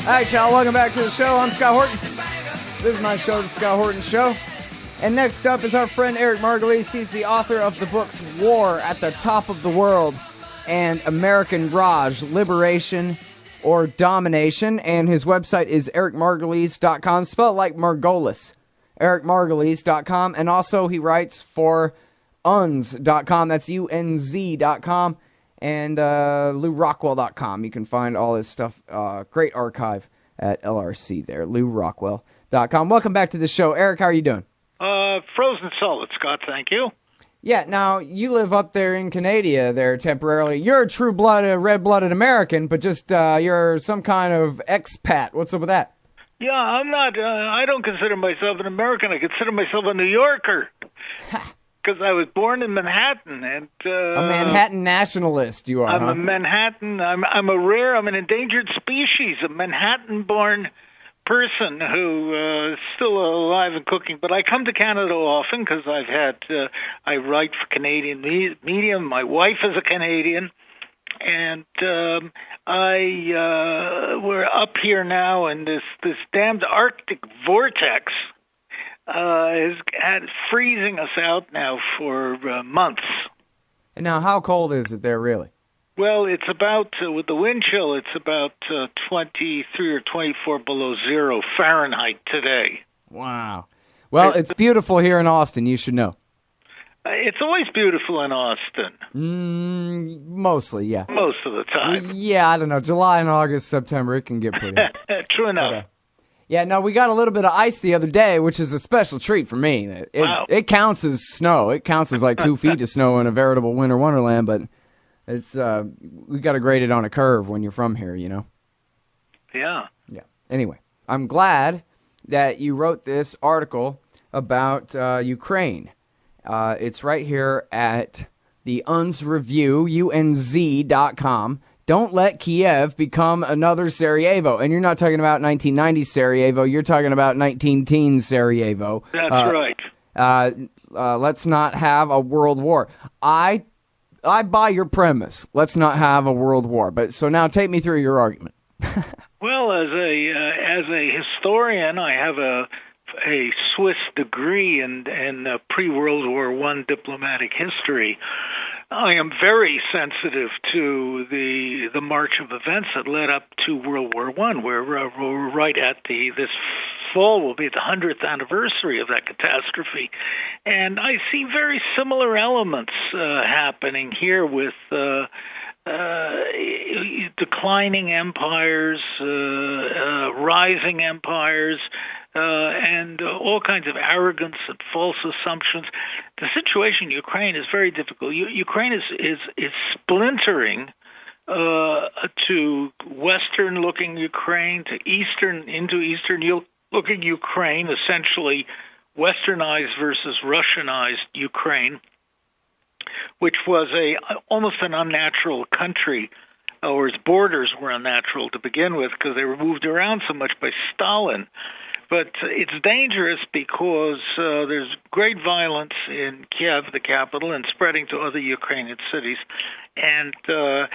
All right, y'all, welcome back to the show. I'm Scott Horton. This is my show, The Scott Horton Show. And next up is our friend Eric Margolis. He's the author of the books War at the Top of the World and American Raj, Liberation or Domination. And his website is ericmargolis.com, spelled like Margolis. ericmargolis.com. And also he writes for unz.com. That's unz.com. And LouRockwell.com. You can find all his stuff. Great archive at LRC there. LouRockwell.com. Welcome back to the show. Eric, how are you doing? Frozen solid, Scott, thank you. Yeah, now, you live up there in Canada there temporarily. You're a true-blooded, red-blooded American, but just you're some kind of expat. What's up with that? Yeah, I'm not, I don't consider myself an American. I consider myself a New Yorker. Because I was born in Manhattan, and a Manhattan nationalist, you are. I'm a Manhattan. I'm an endangered species, a Manhattan-born person who is still alive and cooking. But I come to Canada often because I write for Canadian media. My wife is a Canadian, and we're up here now, and this damned Arctic vortex is freezing us out now for months. And now, how cold is it there, really? Well, it's about, with the wind chill, it's about 23 or 24 below zero Fahrenheit today. Wow. Well, it's beautiful here in Austin, you should know. It's always beautiful in Austin. Mostly, yeah. Most of the time. Yeah, I don't know. July and August, September, it can get pretty. True enough. Yeah, no, we got a little bit of ice the other day, which is a special treat for me. Wow. It counts as snow. It counts as like 2 feet of snow in a veritable winter wonderland, but it's we got to grade it on a curve when you're from here, you know? Yeah. Yeah. Anyway, I'm glad that you wrote this article about Ukraine. It's right here at the UNZ Review, unz.com. Don't let Kiev become another Sarajevo. And you're not talking about 1990s Sarajevo. You're talking about 19-teens Sarajevo. That's right. Let's not have a world war. I buy your premise. Let's not have a world war. But so now take me through your argument. Well, as a historian, I have a Swiss degree in pre-World War I diplomatic history. I am very sensitive to the march of events that led up to World War I. We're right at this fall will be the 100th anniversary of that catastrophe, and I see very similar elements happening here with declining empires, rising empires, and all kinds of arrogance and false assumptions. The situation in Ukraine is very difficult. Ukraine is splintering to Western-looking Ukraine, to Eastern-looking Ukraine, essentially Westernized versus Russianized Ukraine, which was almost an unnatural country, or its borders were unnatural to begin with because they were moved around so much by Stalin. But it's dangerous because there's great violence in Kiev, the capital, and spreading to other Ukrainian cities. And there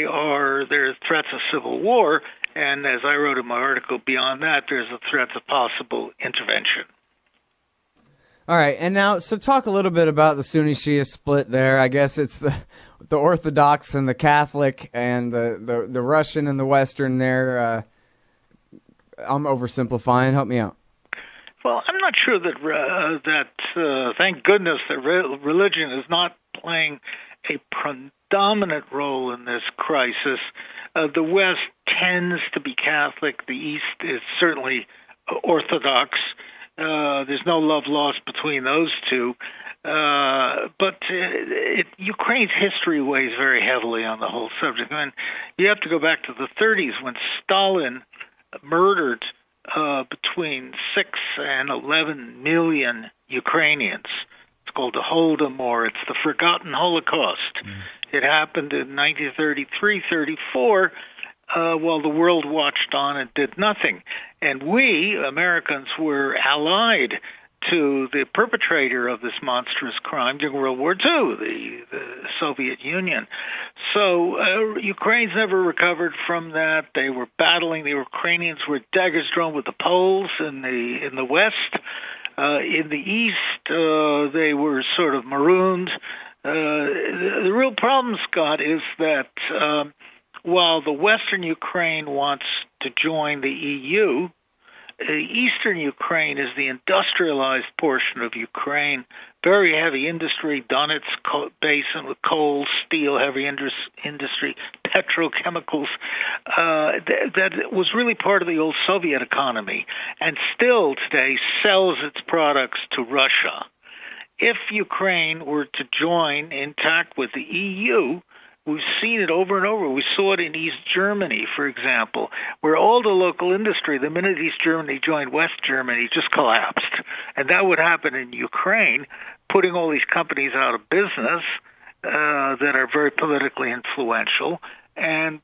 are threats of civil war. And as I wrote in my article, beyond that, there's a threat of possible intervention. All right, and now, so talk a little bit about the Sunni-Shia split there. I guess it's the Orthodox and the Catholic and the Russian and the Western there. I'm oversimplifying. Help me out. Well, I'm not sure that thank goodness that religion is not playing a predominant role in this crisis. The West tends to be Catholic. The East is certainly Orthodox. There's no love lost between those two. But Ukraine's history weighs very heavily on the whole subject. I mean, you have to go back to the 30s when Stalin murdered between 6 and 11 million Ukrainians. It's called the Holodomor. It's the Forgotten Holocaust. It happened in 1933-34 while the world watched on and did nothing. And we, Americans, were allied to the perpetrator of this monstrous crime during World War II, the Soviet Union. So Ukraine's never recovered from that. They were battling. The Ukrainians were daggers drawn with the Poles in the West. In the East, they were sort of marooned. The real problem, Scott, is that while the Western Ukraine wants to join the EU, Eastern Ukraine is the industrialized portion of Ukraine, very heavy industry, Donetsk basin with coal, steel, heavy industry, petrochemicals, that was really part of the old Soviet economy and still today sells its products to Russia. If Ukraine were to join intact with the EU, we've seen it over and over. We saw it in East Germany, for example, where all the local industry, the minute East Germany joined West Germany, just collapsed. And that would happen in Ukraine, putting all these companies out of business that are very politically influential and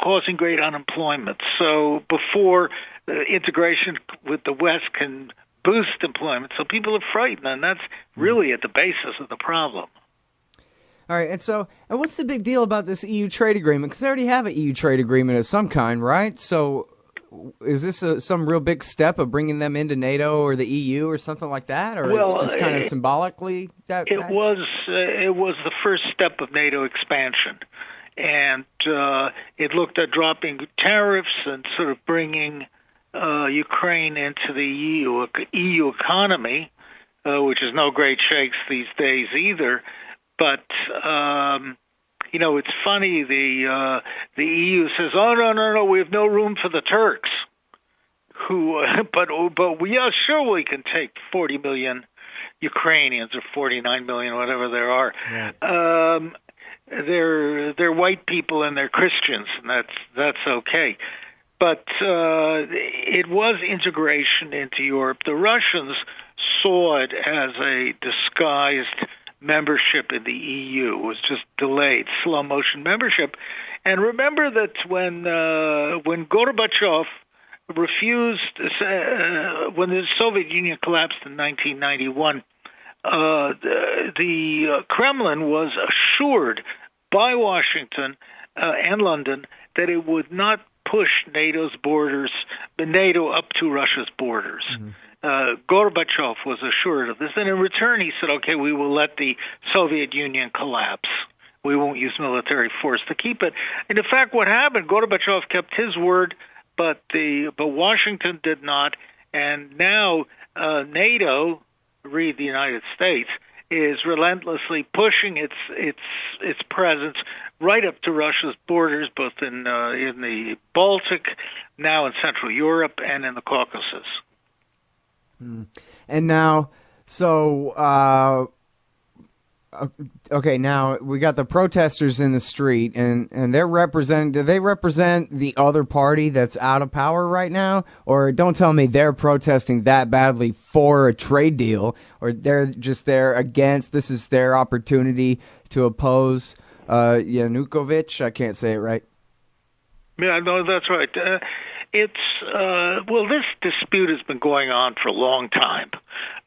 causing great unemployment. So before integration with the West can boost employment, so people are frightened, and that's really at the basis of the problem. All right, and what's the big deal about this EU trade agreement? Because they already have an EU trade agreement of some kind, right? So is this some real big step of bringing them into NATO or the EU or something like that? Or it's just kind of symbolically? It was the first step of NATO expansion. And it looked at dropping tariffs and sort of bringing Ukraine into the EU economy, which is no great shakes these days either. But it's funny. The EU says, "Oh no, we have no room for the Turks." But we are sure we can take 40 million Ukrainians or 49 million, whatever there are. Yeah. They're white people and they're Christians, and that's okay. But it was integration into Europe. The Russians saw it as a disguised membership in the EU. It was just delayed, slow motion membership. And remember that when Gorbachev refused, when the Soviet Union collapsed in 1991, the Kremlin was assured by Washington and London that it would not push NATO up to Russia's borders. Mm-hmm. Gorbachev was assured of this, and in return he said, okay, we will let the Soviet Union collapse. We won't use military force to keep it. And in fact, what happened, Gorbachev kept his word, but Washington did not, and now NATO, read the United States, is relentlessly pushing its presence right up to Russia's borders, both in the Baltic, now in Central Europe, and in the Caucasus. And now, okay, now we got the protesters in the street, and do they represent the other party that's out of power right now? Or don't tell me they're protesting that badly for a trade deal, or they're just there against, this is their opportunity to oppose Yanukovych? I can't say it right. Yeah, no, that's right. This dispute has been going on for a long time.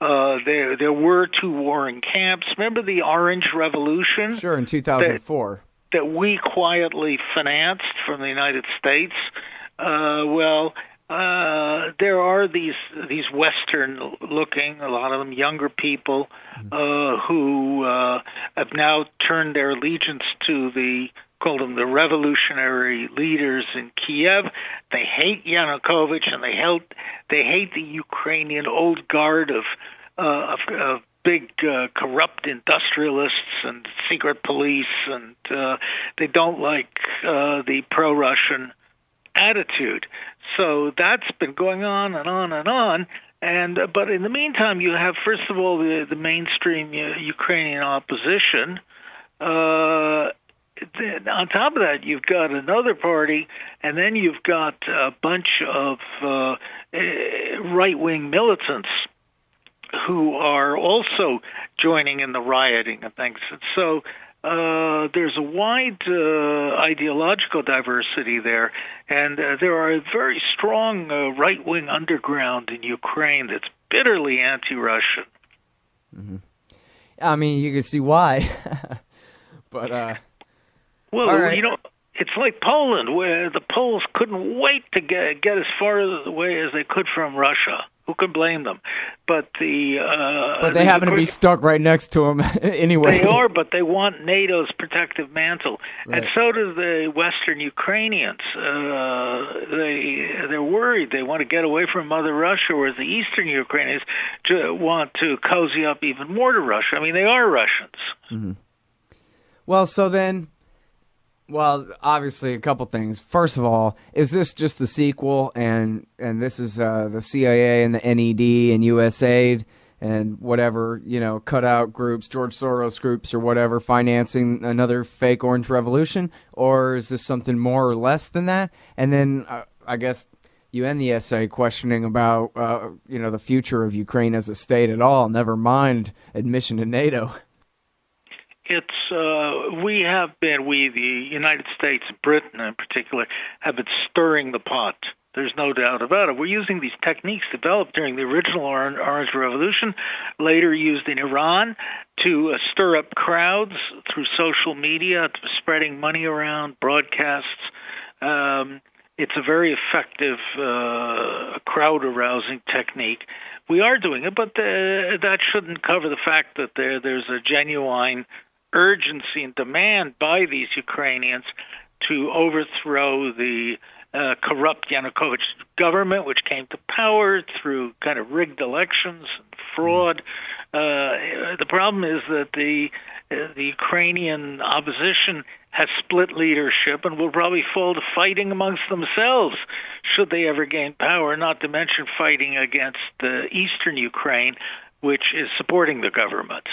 There were two warring camps. Remember the Orange Revolution? Sure, in 2004. That we quietly financed from the United States. There are these Western-looking, a lot of them younger people, who have now turned their allegiance to called them the revolutionary leaders in Kiev. They hate Yanukovych, and they hate the Ukrainian old guard of big corrupt industrialists and secret police, and they don't like the pro-Russian attitude. So that's been going on and on and on. But in the meantime, you have, first of all, the mainstream Ukrainian opposition. On top of that, you've got another party, and then you've got a bunch of right-wing militants who are also joining in the rioting and things. So there's a wide ideological diversity there, and there are a very strong right-wing underground in Ukraine that's bitterly anti-Russian. Mm-hmm. I mean, you can see why. But, well, right. you know, it's like Poland, where the Poles couldn't wait to get as far away as they could from Russia. Who can blame them? But they happen to be stuck right next to them anyway. They are, but they want NATO's protective mantle, right. And so do the Western Ukrainians. They're worried. They want to get away from Mother Russia, whereas the Eastern Ukrainians want to cozy up even more to Russia. I mean, they are Russians. Mm-hmm. Well, so then. Well, obviously, a couple things. First of all, is this just the sequel, and this is the CIA and the NED and USAID and whatever, you know, cutout groups, George Soros groups or whatever, financing another fake orange revolution? Or is this something more or less than that? And then I guess you end the essay questioning about, you know, the future of Ukraine as a state at all, never mind admission to NATO. We, the United States, Britain in particular, have been stirring the pot. There's no doubt about it. We're using these techniques developed during the original Orange Revolution, later used in Iran, to stir up crowds through social media, spreading money around, broadcasts. It's a very effective crowd-arousing technique. We are doing it, but that shouldn't cover the fact that there's a genuine urgency and demand by these Ukrainians to overthrow the corrupt Yanukovych government, which came to power through kind of rigged elections and fraud. The problem is that the Ukrainian opposition has split leadership and will probably fall to fighting amongst themselves should they ever gain power, not to mention fighting against eastern Ukraine, which is supporting the government.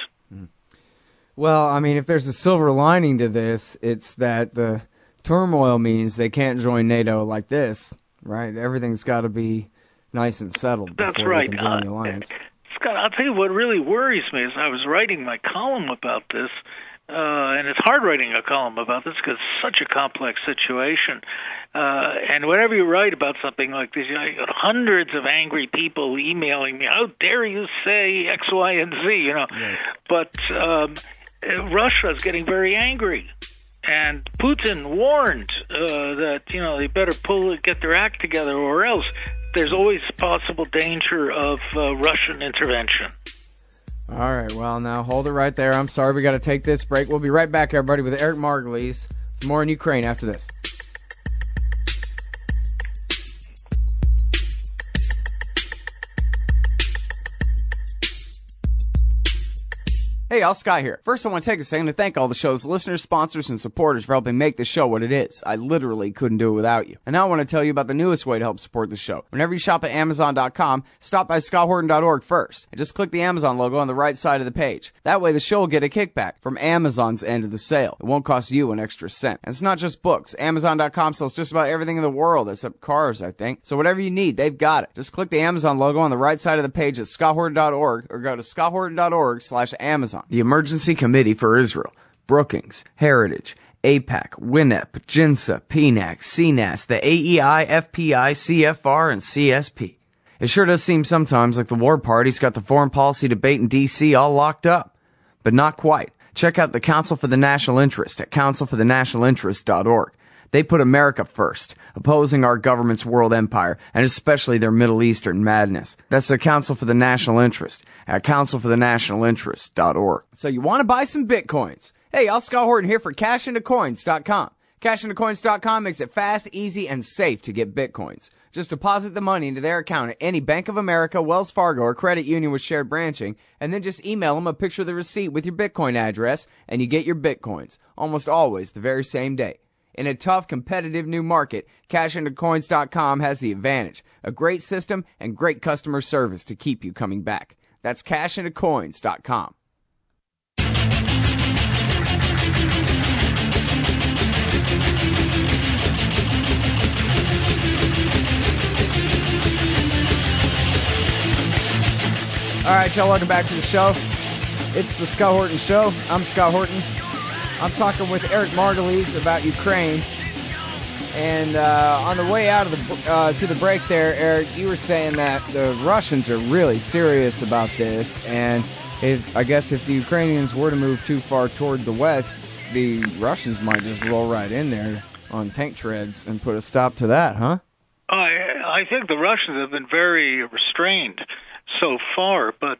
Well, I mean, if there's a silver lining to this, it's that the turmoil means they can't join NATO like this, right? Everything's got to be nice and settled before they can join the alliance. Scott, I'll tell you what really worries me is I was writing my column about this, and it's hard writing a column about this because it's such a complex situation. And whenever you write about something like this, you got hundreds of angry people emailing me, how dare you say X, Y, and Z, you know. Right. But Russia is getting very angry. And Putin warned that, you know, they better get their act together or else there's always possible danger of Russian intervention. All right, well, now hold it right there. I'm sorry, we got to take this break. We'll be right back, everybody, with Eric Margolis. More in Ukraine after this. Hey, y'all, Sky here. First, I want to take a second to thank all the show's listeners, sponsors, and supporters for helping make the show what it is. I literally couldn't do it without you. And now I want to tell you about the newest way to help support the show. Whenever you shop at Amazon.com, stop by ScottHorton.org first, and just click the Amazon logo on the right side of the page. That way, the show will get a kickback from Amazon's end of the sale. It won't cost you an extra cent. And it's not just books. Amazon.com sells just about everything in the world, except cars, I think. So whatever you need, they've got it. Just click the Amazon logo on the right side of the page at ScottHorton.org, or go to ScottHorton.org/Amazon. The Emergency Committee for Israel, Brookings, Heritage, AIPAC, WINEP, JINSA, PNAC, CNAS, the AEI, FPI, CFR, and CSP. It sure does seem sometimes like the war party's got the foreign policy debate in D.C. all locked up. But not quite. Check out the Council for the National Interest at councilforthenationalinterest.org. They put America first, opposing our government's world empire, and especially their Middle Eastern madness. That's the Council for the National Interest at councilforthenationalinterest.org. So you want to buy some Bitcoins? Hey, y'all, Scott Horton here for cashintocoins.com. Cashintocoins.com makes it fast, easy, and safe to get Bitcoins. Just deposit the money into their account at any Bank of America, Wells Fargo, or credit union with shared branching, and then just email them a picture of the receipt with your Bitcoin address, and you get your Bitcoins, almost always the very same day. In a tough, competitive new market, cashintocoins.com has the advantage, a great system and great customer service to keep you coming back. That's cashintocoins.com. All right, y'all, welcome back to the show. It's the Scott Horton Show. I'm Scott Horton. I'm talking with Eric Margolis about Ukraine. And on the way out of the to the break there, Eric, you were saying that the Russians are really serious about this, and I guess if the Ukrainians were to move too far toward the west, the Russians might just roll right in there on tank treads and put a stop to that, huh? I think the Russians have been very restrained so far, but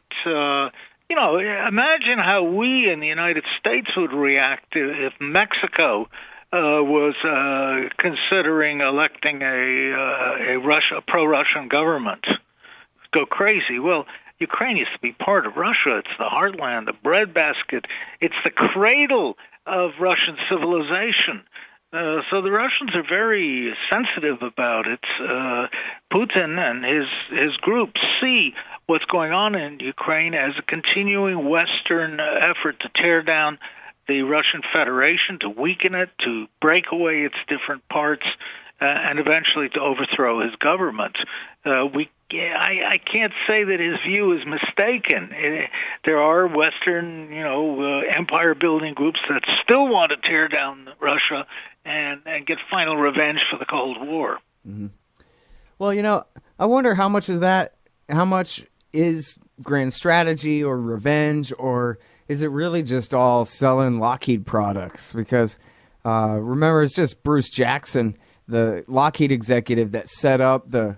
imagine how we in the United States would react if Mexico was considering electing a pro-Russian government. Go crazy. Well, Ukraine used to be part of Russia. It's the heartland, the breadbasket. It's the cradle of Russian civilization. So the Russians are very sensitive about it. Putin and his group see what's going on in Ukraine as a continuing Western effort to tear down the Russian Federation, to weaken it, to break away its different parts, and eventually to overthrow his government. I can't say that his view is mistaken. There are Western, empire-building groups that still want to tear down Russia and get final revenge for the Cold War. Mm-hmm. Well, I wonder how much is grand strategy or revenge, or is it really just all selling Lockheed products? Because remember, it's just Bruce Jackson, the Lockheed executive that set up the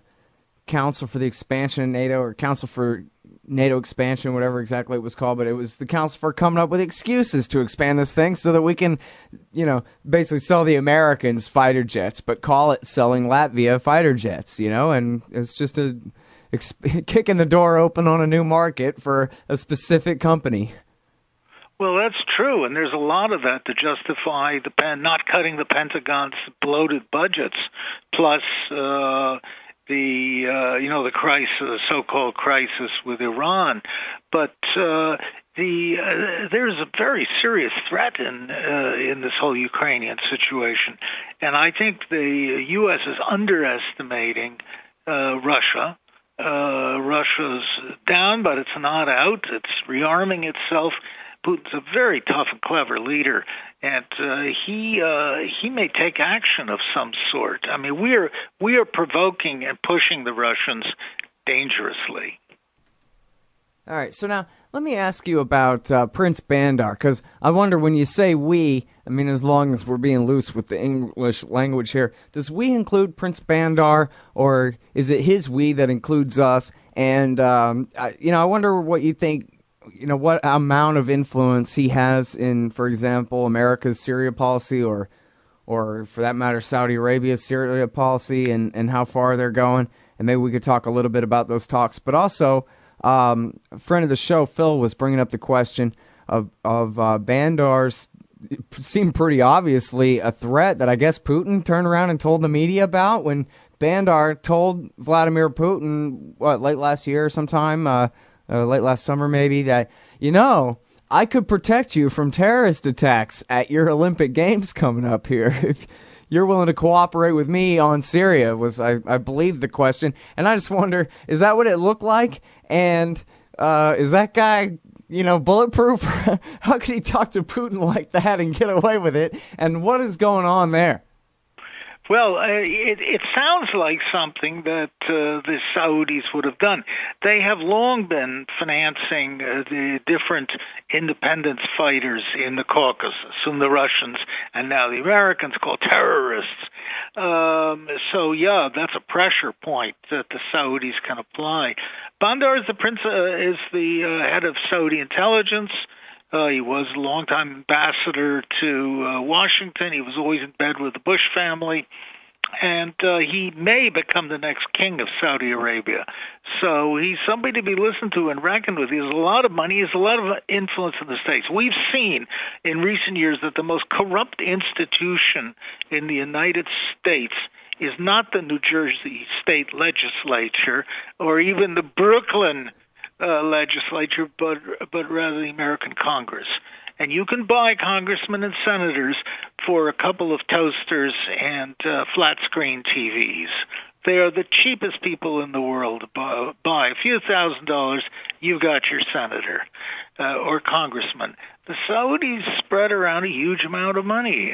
Council for the Expansion of NATO, or Council for NATO Expansion, whatever exactly it was called, but it was the Council for coming up with excuses to expand this thing so that we can, basically sell the Americans fighter jets, but call it selling Latvia fighter jets, and it's just kicking the door open on a new market for a specific company. Well, that's true, and there's a lot of that to justify not cutting the Pentagon's bloated budgets, plus the crisis, so-called crisis with Iran. But there's a very serious threat in this whole Ukrainian situation, and I think the U.S. is underestimating Russia. Russia's down, but it's not out. It's rearming itself. Putin's a very tough and clever leader, and he may take action of some sort. I mean, we are provoking and pushing the Russians dangerously. All right, so now let me ask you about Prince Bandar, because I wonder, when you say we, I mean, as long as we're being loose with the English language here, does we include Prince Bandar, or is it his we that includes us? And, I wonder what you think, what amount of influence he has in, for example, America's Syria policy, or for that matter, Saudi Arabia's Syria policy, and how far they're going. And maybe we could talk a little bit about those talks. But also, a friend of the show, Phil, was bringing up the question of Bandar's seemed pretty obviously a threat that I guess Putin turned around and told the media about when Bandar told Vladimir Putin, late last year or sometime, late last summer maybe, that, I could protect you from terrorist attacks at your Olympic Games coming up here if you're willing to cooperate with me on Syria, was, I believe, the question. And I just wonder, is that what it looked like? And is that guy, bulletproof? How could he talk to Putin like that and get away with it? And what is going on there? Well, it sounds like something that the Saudis would have done. They have long been financing the different independence fighters in the Caucasus, whom the Russians and now the Americans call terrorists. That's a pressure point that the Saudis can apply. Bandar is the head of Saudi intelligence. He was a longtime ambassador to Washington. He was always in bed with the Bush family. And he may become the next king of Saudi Arabia. So he's somebody to be listened to and reckoned with. He has a lot of money. He has a lot of influence in the States. We've seen in recent years that the most corrupt institution in the United States is not the New Jersey state legislature or even the Brooklyn legislature, but rather the American Congress. And you can buy congressmen and senators for a couple of toasters and flat-screen TVs. They are the cheapest people in the world to buy. A few $1,000s, you've got your senator or congressman. The Saudis spread around a huge amount of money.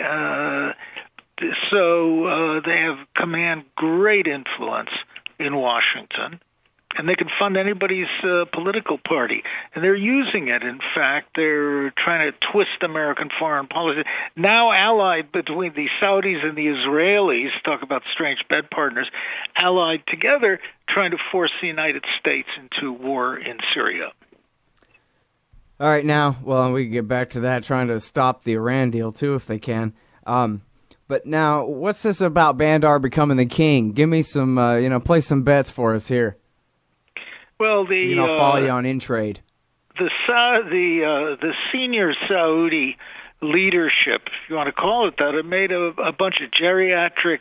so they have command great influence in Washington, and they can fund anybody's political party. And they're using it. In fact, they're trying to twist American foreign policy. Now allied between the Saudis and the Israelis, talk about strange bed partners, allied together, trying to force the United States into war in Syria. All right, now, well, we can get back to that, trying to stop the Iran deal, too, if they can. But now, what's this about Bandar becoming the king? Give me some, play some bets for us here. Well, I'll follow you on InTrade. The senior Saudi leadership, if you want to call it that, it made a bunch of geriatric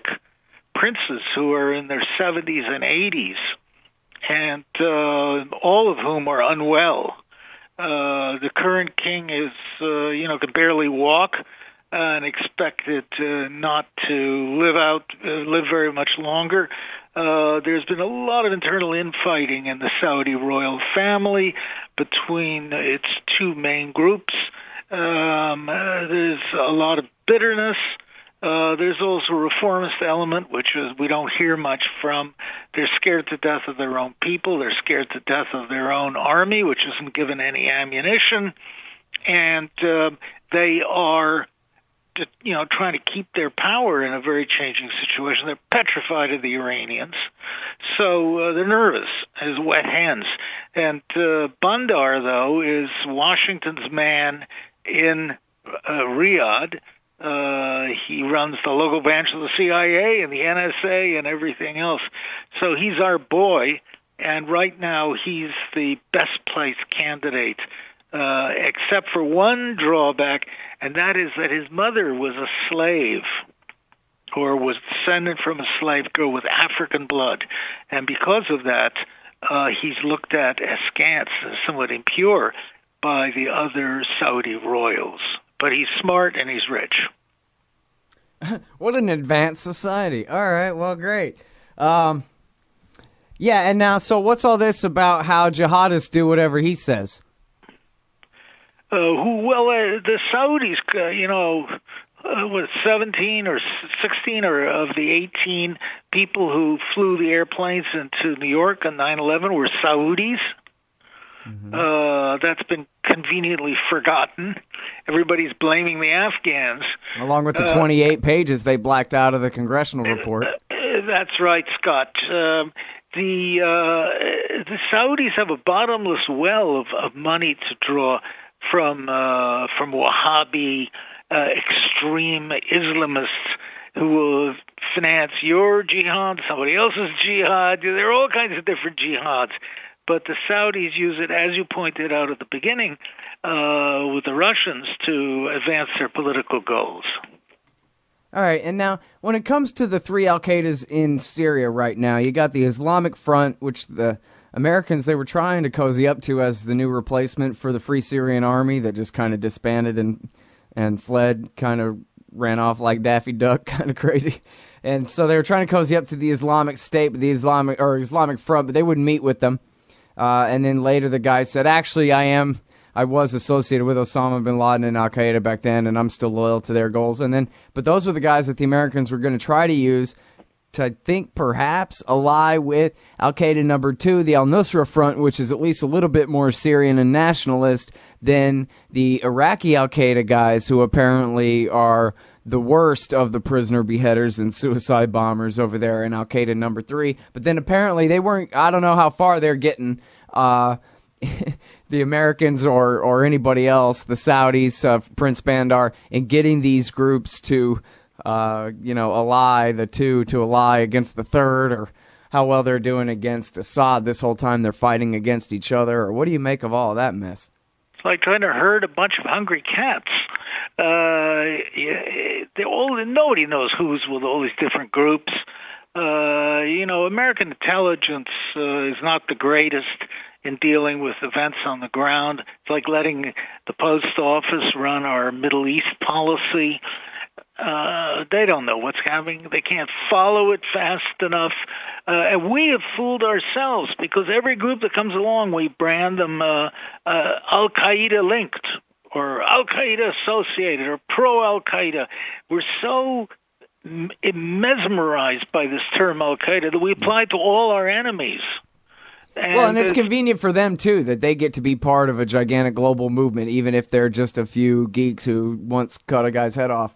princes who are in their 70s and 80s, and all of whom are unwell. The current king is, can barely walk and expected not to live very much longer. There's been a lot of internal infighting in the Saudi royal family between its two main groups. There's a lot of bitterness. There's also a reformist element, which is we don't hear much from. They're scared to death of their own people. They're scared to death of their own army, which isn't given any ammunition. And they are trying to keep their power in a very changing situation. They're petrified of the Iranians, so they're nervous as wet hens. And Bandar, though, is Washington's man in Riyadh. He runs the local branch of the CIA and the NSA and everything else. So he's our boy, and right now he's the best placed candidate, except for one drawback, and that is that his mother was a slave, or was descended from a slave girl with African blood. And because of that, he's looked at askance, as somewhat impure, by the other Saudi royals. But he's smart and he's rich. What an advanced society. All right, well, great. And now, so what's all this about how jihadists do whatever he says? The Saudis, 17 or 16 or of the 18 people who flew the airplanes into New York on 9/11 were Saudis. Mm-hmm. That's been conveniently forgotten. Everybody's blaming the Afghans. Along with the 28 pages they blacked out of the congressional report. That's right, Scott. The Saudis have a bottomless well of money to draw from Wahhabi extreme Islamists who will finance your jihad, somebody else's jihad. There are all kinds of different jihads. But the Saudis use it, as you pointed out at the beginning, with the Russians to advance their political goals. All right, and now, when it comes to the three Al-Qaedas in Syria right now, you got the Islamic Front, which the Americans, they were trying to cozy up to as the new replacement for the Free Syrian Army that just kind of disbanded and fled, kind of ran off like Daffy Duck, kind of crazy. And so they were trying to cozy up to the Islamic State, the Islamic Front, but they wouldn't meet with them. And then later the guy said, actually, I was associated with Osama bin Laden and Al-Qaeda back then, and I'm still loyal to their goals. But those were the guys that the Americans were going to try to use to, I think, perhaps ally with Al-Qaeda number 2, the Al-Nusra Front, which is at least a little bit more Syrian and nationalist than the Iraqi Al-Qaeda guys, who apparently are the worst of the prisoner beheaders and suicide bombers over there in Al-Qaeda number 3. But then apparently they weren't, I don't know how far they're getting, the Americans or anybody else, the Saudis, Prince Bandar, in getting these groups to, ally the two to ally against the third, or how well they're doing against Assad this whole time they're fighting against each other, or what do you make of all of that mess? It's like trying to herd a bunch of hungry cats. Nobody knows who's with all these different groups. American intelligence is not the greatest in dealing with events on the ground. It's like letting the post office run our Middle East policy. They don't know what's happening. They can't follow it fast enough. And we have fooled ourselves, because every group that comes along, we brand them Al-Qaeda linked, or Al-Qaeda associated, or pro-Al-Qaeda. We're so mesmerized by this term Al-Qaeda that we apply to all our enemies. And it's convenient for them, too, that they get to be part of a gigantic global movement, even if they're just a few geeks who once cut a guy's head off.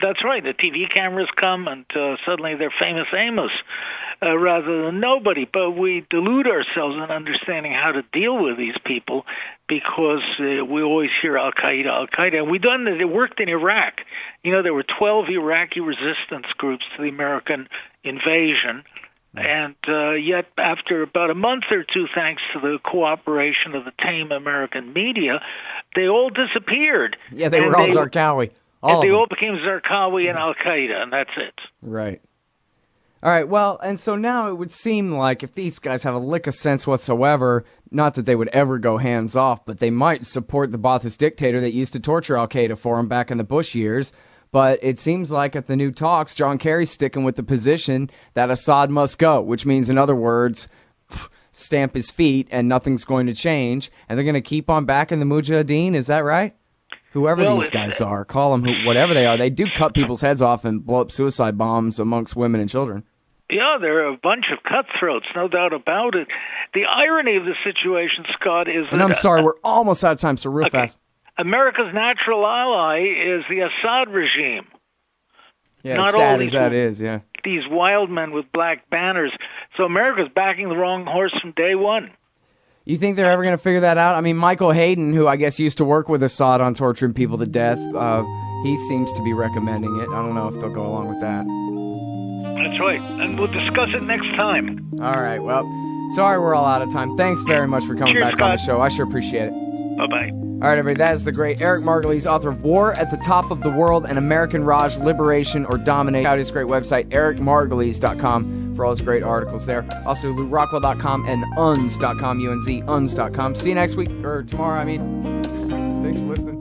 That's right. The TV cameras come, and suddenly they're famous Amos rather than nobody. But we delude ourselves in understanding how to deal with these people because we always hear Al-Qaeda, Al-Qaeda. And it worked in Iraq. There were 12 Iraqi resistance groups to the American invasion. And yet, after about a month or two, thanks to the cooperation of the tame American media, they all disappeared. Yeah, they were all Zarqawi. They all became Zarqawi and Al-Qaeda, and that's it. Right. All right, well, and so now it would seem like if these guys have a lick of sense whatsoever, not that they would ever go hands off, but they might support the Ba'athist dictator that used to torture Al-Qaeda for them back in the Bush years. But it seems like at the new talks, John Kerry's sticking with the position that Assad must go, which means, in other words, stamp his feet and nothing's going to change. And they're going to keep on backing the Mujahideen. Is that right? Whoever these guys are, call them whatever they are. They do cut people's heads off and blow up suicide bombs amongst women and children. Yeah, they're a bunch of cutthroats, no doubt about it. The irony of the situation, Scott, is and I'm sorry, we're almost out of time, so real fast. America's natural ally is the Assad regime. Yeah, not sad as that is, yeah. These wild men with black banners. So America's backing the wrong horse from day one. You think they're ever going to figure that out? I mean, Michael Hayden, who I guess used to work with Assad on torturing people to death, he seems to be recommending it. I don't know if they'll go along with that. That's right, and we'll discuss it next time. All right, well, sorry we're all out of time. Thanks very much for coming back Scott. On the show. I sure appreciate it. Bye-bye. All right, everybody, that is the great Eric Margolis, author of War at the Top of the World and American Raj, Liberation or Domination. Check out his great website, ericmargolis.com, for all his great articles there. Also, LouRockwell.com and unz.com, UNZ, unz.com. See you next week, or tomorrow, I mean. Thanks for listening.